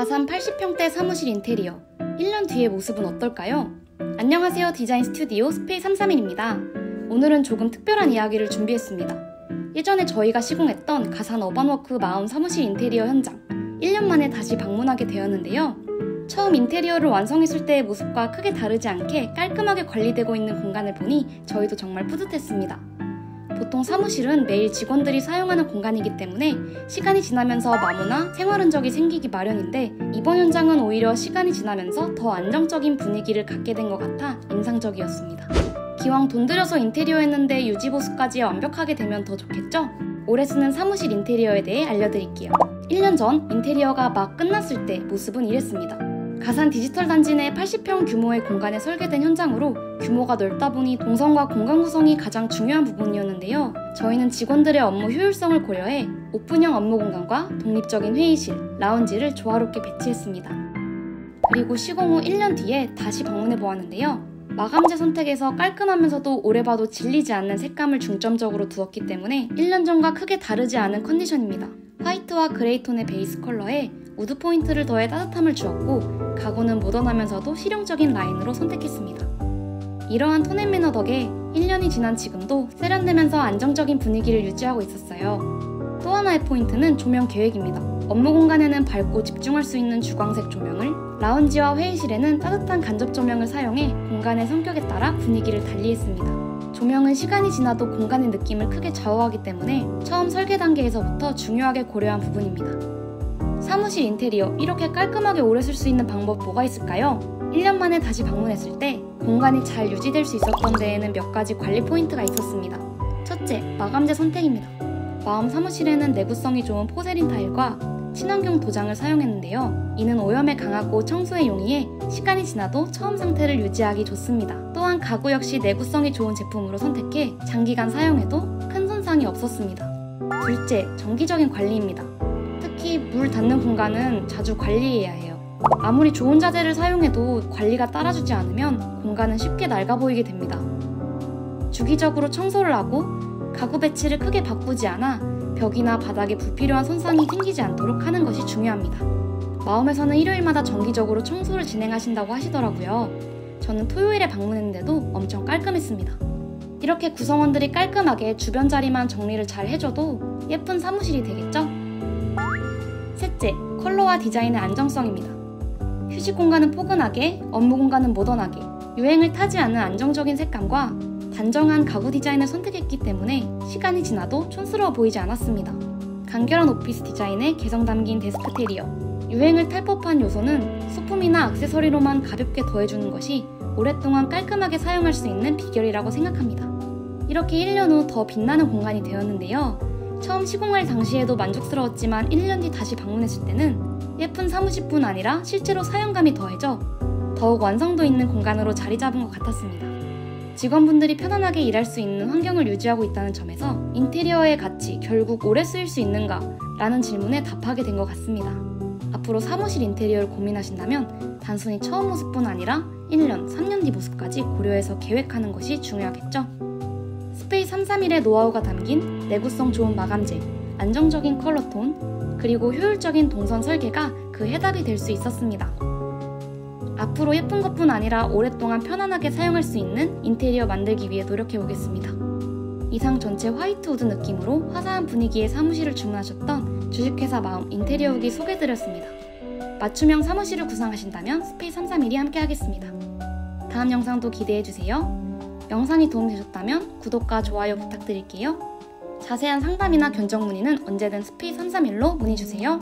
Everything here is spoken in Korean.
가산 80평대 사무실 인테리어 1년 뒤의 모습은 어떨까요? 안녕하세요, 디자인 스튜디오 스페이331입니다. 오늘은 조금 특별한 이야기를 준비했습니다. 예전에 저희가 시공했던 가산 어반워크 마운 사무실 인테리어 현장 1년 만에 다시 방문하게 되었는데요. 처음 인테리어를 완성했을 때의 모습과 크게 다르지 않게 깔끔하게 관리되고 있는 공간을 보니 저희도 정말 뿌듯했습니다. 보통 사무실은 매일 직원들이 사용하는 공간이기 때문에 시간이 지나면서 마모나 생활 흔적이 생기기 마련인데, 이번 현장은 오히려 시간이 지나면서 더 안정적인 분위기를 갖게 된 것 같아 인상적이었습니다. 기왕 돈 들여서 인테리어 했는데 유지보수까지 완벽하게 되면 더 좋겠죠? 올해 쓰는 사무실 인테리어에 대해 알려드릴게요. 1년 전 인테리어가 막 끝났을 때 모습은 이랬습니다. 가산 디지털 단지 내 80평 규모의 공간에 설계된 현장으로 규모가 넓다 보니 동선과 공간 구성이 가장 중요한 부분이었는데요. 저희는 직원들의 업무 효율성을 고려해 오픈형 업무 공간과 독립적인 회의실, 라운지를 조화롭게 배치했습니다. 그리고 시공 후 1년 뒤에 다시 방문해 보았는데요. 마감재 선택에서 깔끔하면서도 오래 봐도 질리지 않는 색감을 중점적으로 두었기 때문에 1년 전과 크게 다르지 않은 컨디션입니다. 화이트와 그레이 톤의 베이스 컬러에 우드 포인트를 더해 따뜻함을 주었고, 가구는 모던하면서도 실용적인 라인으로 선택했습니다. 이러한 톤 앤 매너 덕에 1년이 지난 지금도 세련되면서 안정적인 분위기를 유지하고 있었어요. 또 하나의 포인트는 조명 계획입니다. 업무 공간에는 밝고 집중할 수 있는 주광색 조명을, 라운지와 회의실에는 따뜻한 간접 조명을 사용해 공간의 성격에 따라 분위기를 달리했습니다. 조명은 시간이 지나도 공간의 느낌을 크게 좌우하기 때문에 처음 설계 단계에서부터 중요하게 고려한 부분입니다. 사무실 인테리어 이렇게 깔끔하게 오래 쓸 수 있는 방법 뭐가 있을까요? 1년 만에 다시 방문했을 때 공간이 잘 유지될 수 있었던 데에는 몇 가지 관리 포인트가 있었습니다. 첫째, 마감재 선택입니다. 마음 사무실에는 내구성이 좋은 포세린 타일과 친환경 도장을 사용했는데요. 이는 오염에 강하고 청소에 용이해 시간이 지나도 처음 상태를 유지하기 좋습니다. 또한 가구 역시 내구성이 좋은 제품으로 선택해 장기간 사용해도 큰 손상이 없었습니다. 둘째, 정기적인 관리입니다. 특히 물 닿는 공간은 자주 관리해야 해요. 아무리 좋은 자재를 사용해도 관리가 따라주지 않으면 공간은 쉽게 낡아 보이게 됩니다. 주기적으로 청소를 하고 가구 배치를 크게 바꾸지 않아 벽이나 바닥에 불필요한 손상이 생기지 않도록 하는 것이 중요합니다. 마움에서는 일요일마다 정기적으로 청소를 진행하신다고 하시더라고요. 저는 토요일에 방문했는데도 엄청 깔끔했습니다. 이렇게 구성원들이 깔끔하게 주변 자리만 정리를 잘 해줘도 예쁜 사무실이 되겠죠? 셋째, 컬러와 디자인의 안정성입니다. 휴식 공간은 포근하게, 업무 공간은 모던하게, 유행을 타지 않은 안정적인 색감과 단정한 가구 디자인을 선택했기 때문에 시간이 지나도 촌스러워 보이지 않았습니다. 간결한 오피스 디자인에 개성 담긴 데스크 테리어, 유행을 탈 법한 요소는 소품이나 액세서리로만 가볍게 더해주는 것이 오랫동안 깔끔하게 사용할 수 있는 비결이라고 생각합니다. 이렇게 1년 후 더 빛나는 공간이 되었는데요. 처음 시공할 당시에도 만족스러웠지만 1년 뒤 다시 방문했을 때는 예쁜 사무실뿐 아니라 실제로 사용감이 더해져 더욱 완성도 있는 공간으로 자리 잡은 것 같았습니다. 직원분들이 편안하게 일할 수 있는 환경을 유지하고 있다는 점에서 인테리어의 가치 결국 오래 쓰일 수 있는가? 라는 질문에 답하게 된 것 같습니다. 앞으로 사무실 인테리어를 고민하신다면 단순히 처음 모습뿐 아니라 1년, 3년 뒤 모습까지 고려해서 계획하는 것이 중요하겠죠? 스페이331의 노하우가 담긴 내구성 좋은 마감재, 안정적인 컬러톤, 그리고 효율적인 동선 설계가 그 해답이 될 수 있었습니다. 앞으로 예쁜 것뿐 아니라 오랫동안 편안하게 사용할 수 있는 인테리어 만들기 위해 노력해보겠습니다. 이상 전체 화이트 우드 느낌으로 화사한 분위기의 사무실을 주문하셨던 주식회사 마움 인테리어 후기 소개해드렸습니다. 맞춤형 사무실을 구상하신다면 스페이331이 함께하겠습니다. 다음 영상도 기대해주세요. 영상이 도움되셨다면 구독과 좋아요 부탁드릴게요. 자세한 상담이나 견적 문의는 언제든 스페이331로 문의주세요.